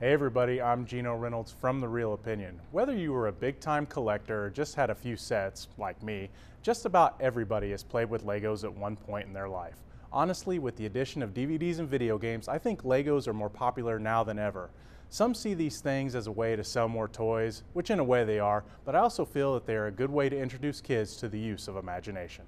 Hey everybody, I'm Geno Reynolds from The Real Opinion. Whether you were a big-time collector or just had a few sets, like me, just about everybody has played with Legos at one point in their life. Honestly, with the addition of DVDs and video games, I think Legos are more popular now than ever. Some see these things as a way to sell more toys, which in a way they are, but I also feel that they are a good way to introduce kids to the use of imagination.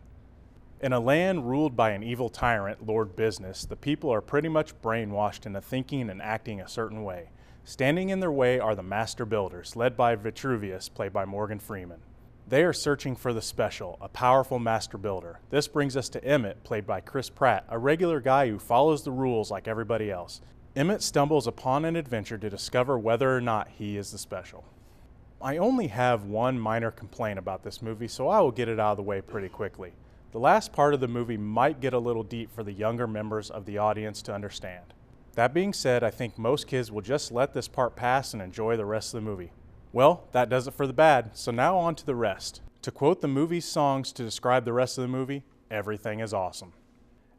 In a land ruled by an evil tyrant, Lord Business, the people are pretty much brainwashed into thinking and acting a certain way. Standing in their way are the Master Builders, led by Vitruvius, played by Morgan Freeman. They are searching for the special, a powerful Master Builder. This brings us to Emmett, played by Chris Pratt, a regular guy who follows the rules like everybody else. Emmett stumbles upon an adventure to discover whether or not he is the special. I only have one minor complaint about this movie, so I will get it out of the way pretty quickly. The last part of the movie might get a little deep for the younger members of the audience to understand. That being said, I think most kids will just let this part pass and enjoy the rest of the movie. Well, that does it for the bad, so now on to the rest. To quote the movie's songs to describe the rest of the movie, everything is awesome.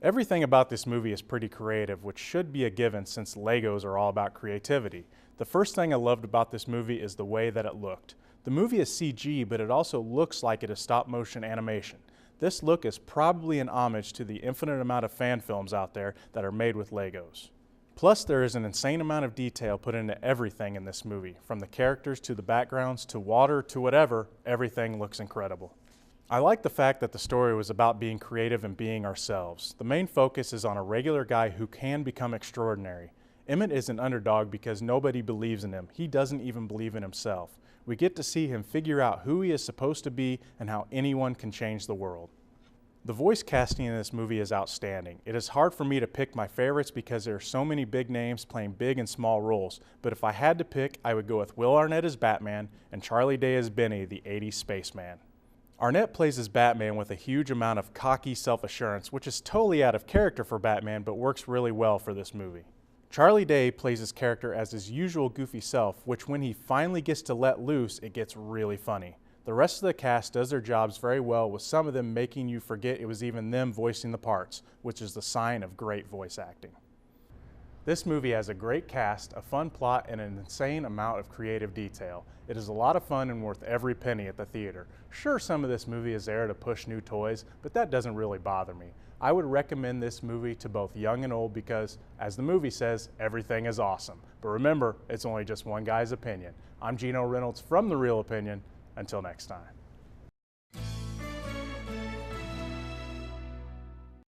Everything about this movie is pretty creative, which should be a given since Legos are all about creativity. The first thing I loved about this movie is the way that it looked. The movie is CG, but it also looks like it is stop-motion animation. This look is probably an homage to the infinite amount of fan films out there that are made with Legos. Plus, there is an insane amount of detail put into everything in this movie. From the characters to the backgrounds to water to whatever, everything looks incredible. I like the fact that the story was about being creative and being ourselves. The main focus is on a regular guy who can become extraordinary. Emmett is an underdog because nobody believes in him. He doesn't even believe in himself. We get to see him figure out who he is supposed to be and how anyone can change the world. The voice casting in this movie is outstanding. It is hard for me to pick my favorites because there are so many big names playing big and small roles, but if I had to pick, I would go with Will Arnett as Batman and Charlie Day as Benny, the 80s spaceman. Arnett plays as Batman with a huge amount of cocky self-assurance, which is totally out of character for Batman, but works really well for this movie. Charlie Day plays his character as his usual goofy self, which when he finally gets to let loose, it gets really funny. The rest of the cast does their jobs very well, with some of them making you forget it was even them voicing the parts, which is the sign of great voice acting. This movie has a great cast, a fun plot, and an insane amount of creative detail. It is a lot of fun and worth every penny at the theater. Sure, some of this movie is there to push new toys, but that doesn't really bother me. I would recommend this movie to both young and old because, as the movie says, everything is awesome. But remember, it's only just one guy's opinion. I'm Geno Reynolds from The Real Opinion. Until next time.